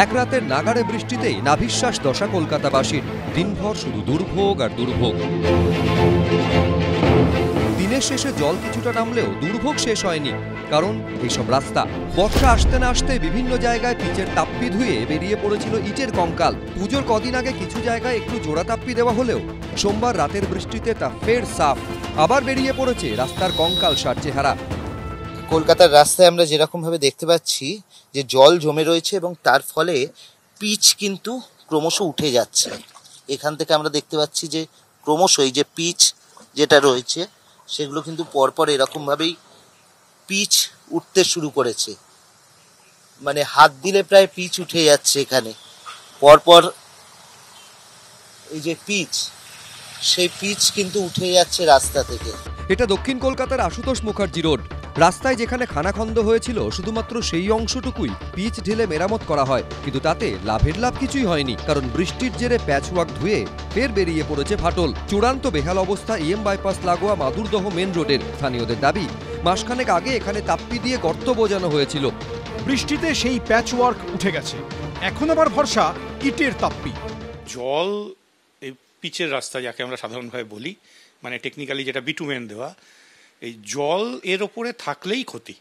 এক রাতের নাগাড়ে বৃষ্টিতেই নাভিশ্বাস দশা কলকাতাবাসীর। দিনভর শুধু দুর্ভোগ আর দুর্ভোগ। দিনের শেষে জল কিছুটা নামলেও দুর্ভোগ শেষ হয়নি, কারণ এইসব রাস্তা বর্ষা আসতে না আসতে বিভিন্ন জায়গায় পিচের তাপ্পি ধুয়ে বেরিয়ে পড়েছিল ইটের কঙ্কাল। পুজোর কদিন আগে কিছু জায়গায় একটু জোড়া তাপ্পি দেওয়া হলেও সোমবার রাতের বৃষ্টিতে তা ফের সাফ। আবার বেরিয়ে পড়েছে রাস্তার কঙ্কাল সার চেহারা। কলকাতার রাস্তায় আমরা যেরকম ভাবে দেখতে পাচ্ছি যে জল জমে রয়েছে এবং তার ফলে পিচ কিন্তু ক্রমশ উঠে যাচ্ছে। এখান থেকে আমরা দেখতে পাচ্ছি যে ক্রমশ এই যে পিচ যেটা রয়েছে সেগুলো কিন্তু পরপর এরকম ভাবেই পিচ উঠতে শুরু করেছে, মানে হাত দিলে প্রায় পিচ উঠে যাচ্ছে। এখানে পরপর এই যে পিচ, সেই পিচ কিন্তু উঠে যাচ্ছে রাস্তা থেকে। এটা দক্ষিণ কলকাতার আশুতোষ মুখার্জি রোড। রাস্তায় যেখানে খানাখন্দ হয়েছিল শুধুমাত্র সেই অংশটুকুই পিচ ঢেলে মেরামত করা হয়, কিন্তু তাতে লাভের লাভ কিছুই হয়নি, কারণ বৃষ্টির জেরে প্যাচওয়ার্ক ধুয়ে ফের বেরিয়ে পড়েছে ফাটল। চূড়ান্ত বেহাল অবস্থা ইএম বাইপাস লাগোয়া মাদুরদহ মেন রোডের। স্থানীয়দের দাবি, মাসখানেক আগে এখানে তাপ্পি দিয়ে গর্ত বোজানো হয়েছিল। বৃষ্টিতে সেই প্যাচওয়ার্ক উঠে গেছে, এখন আবার ভরসা ইটের তাপ্পি। জল এই পিচের রাস্তা যাকে আমরা সাধারণভাবে বলি, মানে টেকনিক্যালি যেটা বিটুমেন দেওয়া, এই জল এর ওপরে থাকলেই ক্ষতি,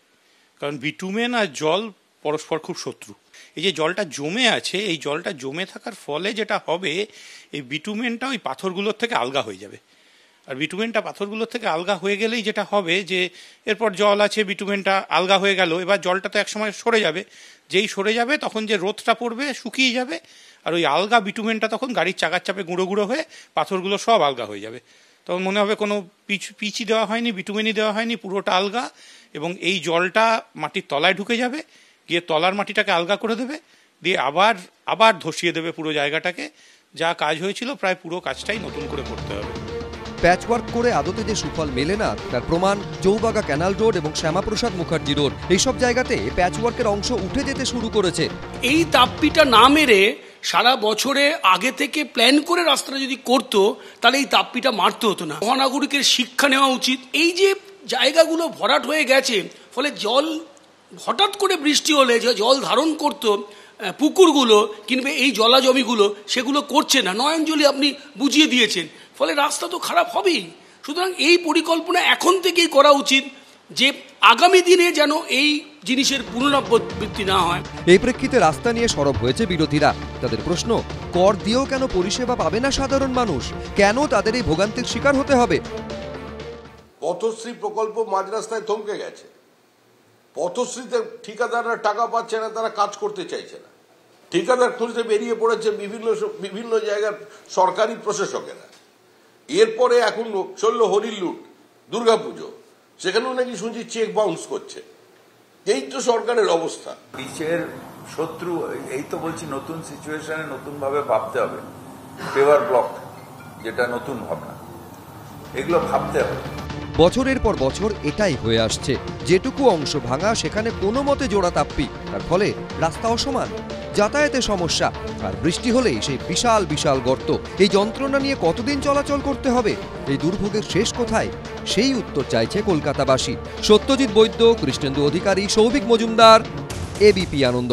কারণ বিটুমেন আর জল পরস্পর খুব শত্রু। এই যে জলটা জমে আছে, এই জলটা জমে থাকার ফলে যেটা হবে, এই বিটুমেনটা ওই পাথরগুলোর থেকে আলগা হয়ে যাবে। আর বিটুমেনটা পাথরগুলোর থেকে আলগা হয়ে গেলেই যেটা হবে যে এরপর জল আছে, বিটুমেনটা আলগা হয়ে গেল, এবার জলটা তো একসময় সরে যাবে। যেই সরে যাবে তখন যে রোদটা পড়বে শুকিয়ে যাবে, আর ওই আলগা বিটুমেনটা তখন গাড়ির চাকার চাপে গুঁড়ো গুঁড়ো হয়ে পাথরগুলো সব আলগা হয়ে যাবে। তখন মনে হবে কোনো পিচই দেওয়া হয়নি, বিটুমেনই দেওয়া হয়নি, পুরোটা আলগা। এবং এই জলটা মাটির তলায় ঢুকে যাবে, গিয়ে তলার মাটিটাকে আলগা করে দেবে, দিয়ে আবার ধসিয়ে দেবে পুরো জায়গাটাকে। যা কাজ হয়েছিল প্রায় পুরো কাজটাই নতুন করে করতে হবে। প্যাচওয়ার্ক করে আদতে যে সুফল মেলে না তার প্রমাণ চৌবাগা ক্যানাল রোড এবং শ্যামাপ্রসাদ মুখার্জি রোড। এইসব জায়গাতে প্যাচওয়ার্কের অংশ উঠে যেতে শুরু করেছে। এই তাপ্পিটা না মেরে সারা বছরে আগে থেকে প্ল্যান করে রাস্তাটা যদি করতো তাহলে এই তাপ্পিটা মারতে হতো না। মহানাগরিকের শিক্ষা নেওয়া উচিত। এই যে জায়গাগুলো ভরাট হয়ে গেছে, ফলে জল হঠাৎ করে বৃষ্টি হলে যে জল ধারণ করতো পুকুরগুলো কিংবা এই জলাজমিগুলো, সেগুলো করছে না। নয়নজলি আপনি বুঝিয়ে দিয়েছেন, ফলে রাস্তা তো খারাপ হবেই। সুতরাং এই পরিকল্পনা এখন থেকেই করা উচিত যে আগামী দিনে যেন এই জিনিসের পুনরাবৃত্তি না হয়। এই প্রেক্ষিতে রাস্তা নিয়ে সরব হয়েছে বিরোধীরা। তাদের প্রশ্ন, কর দিয়েও কেন পরিষেবা পাবে না সাধারণ মানুষ? কেন তাদের এই ভোগান্তির শিকার হতে হবে? পথশ্রী প্রকল্প মাঝ রাস্তায় থমকে গেছে। পথশ্রীতে ঠিকাদাররা টাকা পাচ্ছে না, তারা কাজ করতে চাইছে না। ঠিকাদার খুঁজতে বেরিয়ে পড়েছে বিভিন্ন জায়গার সরকারি প্রশাসকেরা। এরপরে এখন চলল হরির লুট, দুর্গাপুজো, সেখানেও নাকি শুনছি চেক বাউন্স করছে। এই তো সরকারের অবস্থা। পিচের শত্রু, এই তো বলছি নতুন সিচুয়েশনে নতুন ভাবে ভাবতে হবে। পেভার ব্লক যেটা নতুন ভাবনা, এগুলো ভাবতে হবে। বছরের পর বছর এটাই হয়ে আসছে। যেটুকু অংশ ভাঙা সেখানে কোনো মতে জোড়া তাপ্পি, তার ফলে রাস্তা অসমান, যাতায়াতে সমস্যা, আর বৃষ্টি হলেই সেই বিশাল বিশাল গর্ত। এই যন্ত্রণা নিয়ে কতদিন চলাচল করতে হবে? এই দুর্ভোগের শেষ কোথায়? সেই উত্তর চাইছে কলকাতাবাসী। সত্যজিৎ বৈদ্য, কৃষ্ণেন্দু অধিকারী, সৌভিক মজুমদার, এবিপি আনন্দ।